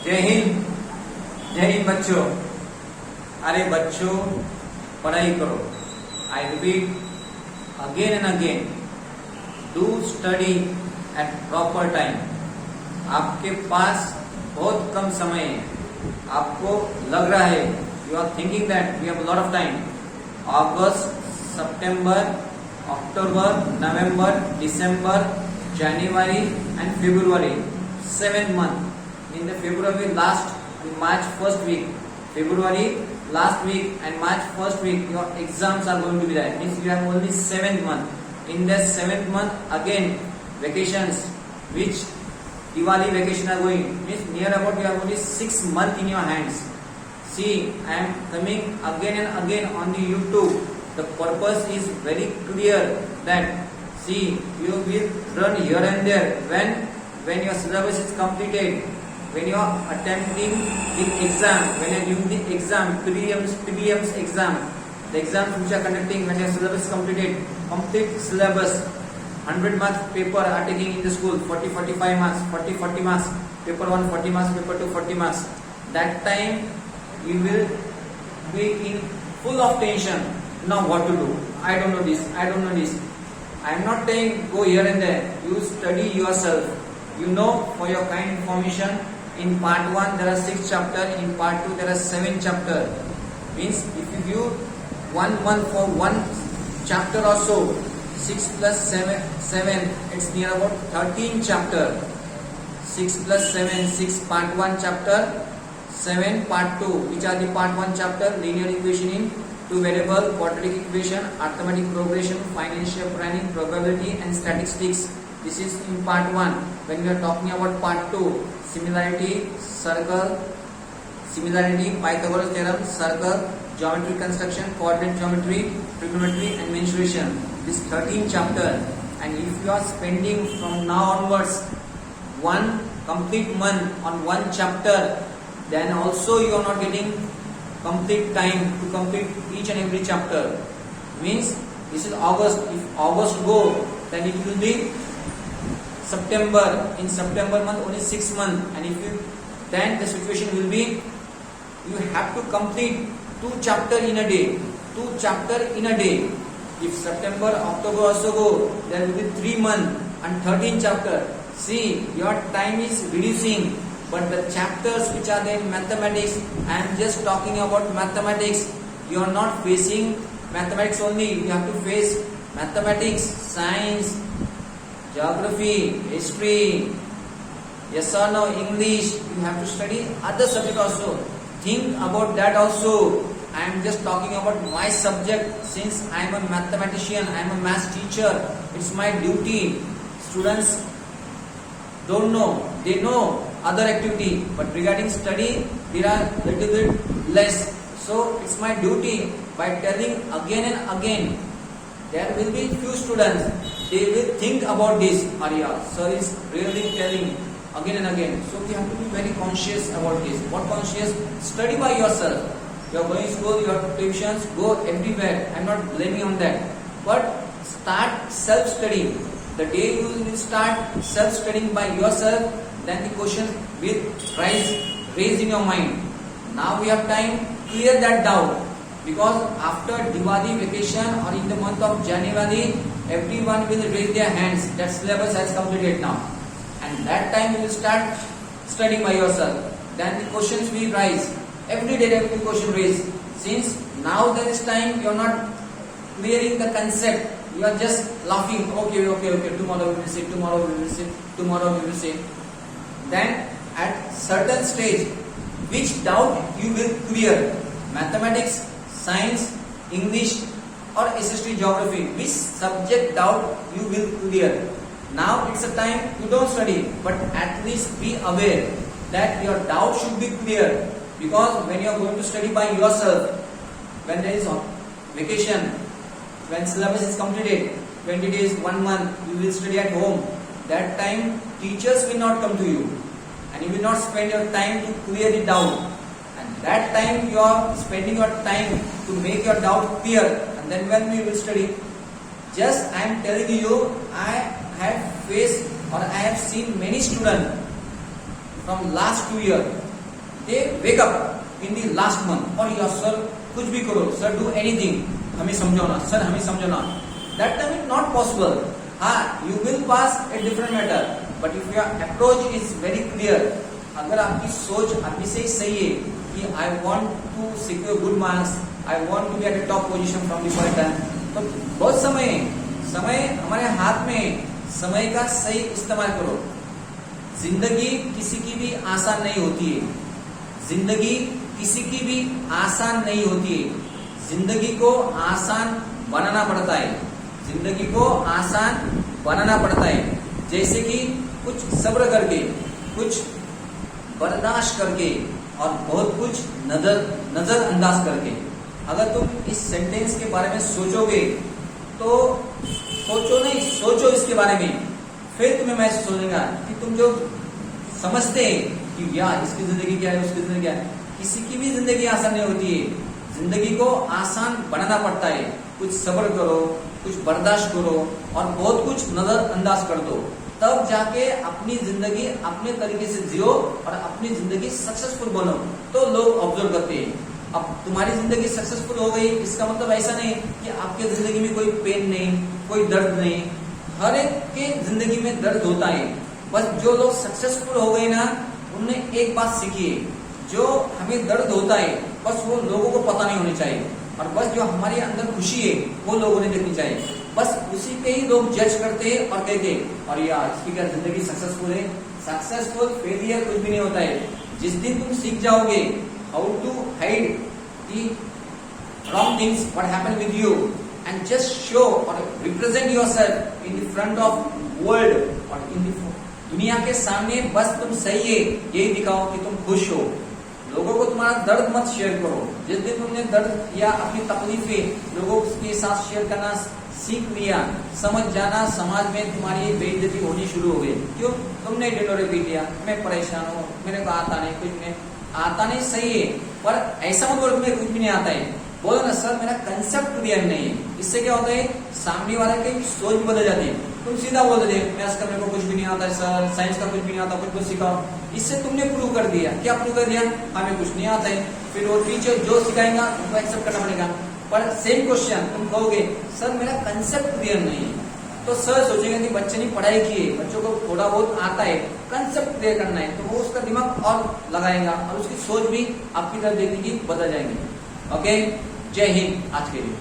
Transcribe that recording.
जय हिंद बच्चों। अरे बच्चों, पढ़ाई करो। I repeat again and again, do study eight proper time. आपके पास बहुत कम समय है। आपको लग रहा है, you are thinking that we have lot of time. August, September, October, November, December, January and February, 7 months. In the February last and March first week, February last week and March first week, your exams are going to be there. Means you have only 7th month. In the 7th month, again vacations, which Diwali vacation are going. Means near about you have only 6 months in your hands. See, I am coming again and again on the YouTube. The purpose is very clear that. See, you will run here and there when your syllabus is completed, when you are attempting the exam, when you are doing the exam, prelims exam, the exams which are conducting when your syllabus is completed, complete syllabus, 100 marks paper are taking in the school, 40-45 marks, 40 marks, paper 1 40 marks, paper 2 40 marks. That time you will be in full of tension. Now what to do? I don't know this. I am not saying go here and there. You study yourself. You know, for your kind information, in part 1 there are 6 chapters, in part 2 there are 7 chapters. Means if you give 1 month for one chapter or so, 6 plus 7, it's near about 13 chapter. 6 plus 7, 6 part 1 chapter, 7 part 2. Which are the part 1 chapter? Linear equation in two variable, quadratic equation, arithmetic progression, financial planning, probability and statistics. This is in part 1. When we are talking about part 2, similarity, circle, Pythagoras theorem, circle, geometry construction, coordinate geometry, trigonometry and mensuration. This 13 chapter, and if you are spending from now onwards one complete month on one chapter, then also you are not getting complete time to complete each and every chapter. Means this is August. If August go, then it will be September. In September month only 6 months, and if you, then the situation will be you have to complete 2 chapter in a day. 2 chapter in a day. If September, October also go, there will be 3 months and 13 chapter. See, your time is reducing. But the chapters which are there in mathematics, I am just talking about mathematics. You are not facing mathematics only. You have to face mathematics, science, geography, history, yes or no, English. You have to study other subject also. Think about that also. I am just talking about my subject. Since I am a mathematician, I am a math teacher. It's my duty. Students don't know. They know other activity, but regarding study there are little bit less. So it's my duty by telling again and again. There will be few students, they will think about this. Arya sir is really telling again and again. So we have to be very conscious about this. What conscious? Study by yourself. You are going to school, you have tuitions, go everywhere. I am not blaming on that, but start self-studying. The day you will start self-studying by yourself, then the question will raise in your mind. Now we have time, clear that doubt. Because after Diwali vacation or in the month of January, everyone will raise their hands that syllabus has completed now. And that time you will start studying by yourself. Then the questions will rise. Every day there will be question raised. Since now there is time, you are not clearing the concept. You are just laughing. Okay. Tomorrow we will see. Then at certain stage, which doubt you will clear? Mathematics, science, English or SST geography? Which subject doubt you will clear? Now it's a time you don't study, but at least be aware that your doubt should be clear. Because when you are going to study by yourself, when there is vacation, when syllabus is completed, 20 days, 1 month, you will study at home. That time teachers will not come to you, and you will not spend your time to clear the doubt. And that time you are spending your time to make your doubt clear. And then when we will study, just I am telling you, I have faced or I have seen many students from last 2 years. They wake up in the last month और या sir कुछ भी करो, sir do anything, हमें समझाना, sir हमें समझाना, that time is not possible. हाँ, you will pass a different matter, but if your approach is very clear, अगर आपकी सोच अभी से ही सही है कि I want to secure good marks, I want to be at a top position from the first time, तो बहुत समय हमारे हाथ में, समय का सही इस्तेमाल करो. जिंदगी किसी की भी आसान नहीं होती है, जिंदगी किसी की भी आसान नहीं होती है. जिंदगी को आसान बनाना पड़ता है, जिंदगी को आसान बनाना पड़ता है. जैसे कि कुछ सब्र करके, कुछ बर्दाश्त करके और बहुत कुछ नजरअंदाज करके. अगर तुम इस सेंटेंस के बारे में सोचोगे तो सोचो इसके बारे में, फिर तुम्हें महसूस होगा कि तुम जो समझते हैं कि यार इसकी जिंदगी क्या है, उसकी जिंदगी क्या है, किसी की भी जिंदगी आसान नहीं होती है. जिंदगी को आसान बनाना पड़ता है. कुछ सब्र करो, कुछ बर्दाश्त करो और बहुत कुछ नजरअंदाज कर दो, तब जाके अपनी जिंदगी अपने तरीके से जियो और अपनी जिंदगी सक्सेसफुल बनो. तो लोग ऑब्जर्व करते हैं. अब तुम्हारी जिंदगी सक्सेसफुल हो गई, इसका मतलब ऐसा नहीं कि आपके जिंदगी में कोई पेन नहीं, कोई दर्द नहीं. हर एक के जिंदगी में दर्द होता है. बस जो लोग सक्सेसफुल हो गए ना, उनने एक बात सीखी है, जो हमें दर्द होता है बस वो लोगों को पता नहीं होनी चाहिए, और बस जो हमारे अंदर खुशी है वो लोगों ने देखनी चाहिए. बस उसी पे ही लोग जज करते हैं और कहते हैं और यार इसकी क्या जिंदगी सक्सेसफुल है. सक्सेसफुल फेलियर कुछ भी नहीं होता है. जिस दिन तुम सीख जाओगे how to hide the wrong things what happen with you and just show और represent yourself in the front of world और इन द दुनिया के सामने, बस तुम सही है यही दिखाओ कि तुम खुश हो. लोगों को तुम्हारा दर्द मत शेयर करो. जिस दिन तुमने दर्द या अपनी तकलीफें लोगों के साथ शेयर करना सीख लिया, समझ जाना समाज में तुम्हारी बेइज्जती होनी शुरू हो गई. क्यों? तुमने डिनोरे पी लिया, मैं परेशान हूँ, मेरे को आता नहीं, कुछ नहीं आता नहीं. सही है, पर ऐसा मत बोलो मेरे कुछ भी नहीं आता है. बोलो ना सर मेरा कंसेप्ट क्लियर नहीं है. इससे क्या होता है, सामने वाले की सोच भी बदल जाती है. तुम सीधा बोल दे मैथ्स का मेरे को कुछ भी नहीं आता है सर, साइंस का कुछ भी नहीं आता, कुछ सिखाओ. इससे तुमने प्रूव कर दिया. क्या प्रूव कर दिया? हमें कुछ नहीं आता है. फिर वो टीचर जो सिखाएगा तुमको एक्सेप्ट करना पड़ेगा. पर सेम क्वेश्चन तुम कहोगे सर मेरा कंसेप्ट क्लियर नहीं है, तो सर सोचेगा कि बच्चे ने पढ़ाई की है, बच्चों को थोड़ा बहुत आता है, कंसेप्ट क्लियर करना है, तो वो उसका दिमाग और लगाएगा और उसकी सोच भी आपकी तरफ देखने की बदल जाएगी. ओके, जय हिंद. आज के लिए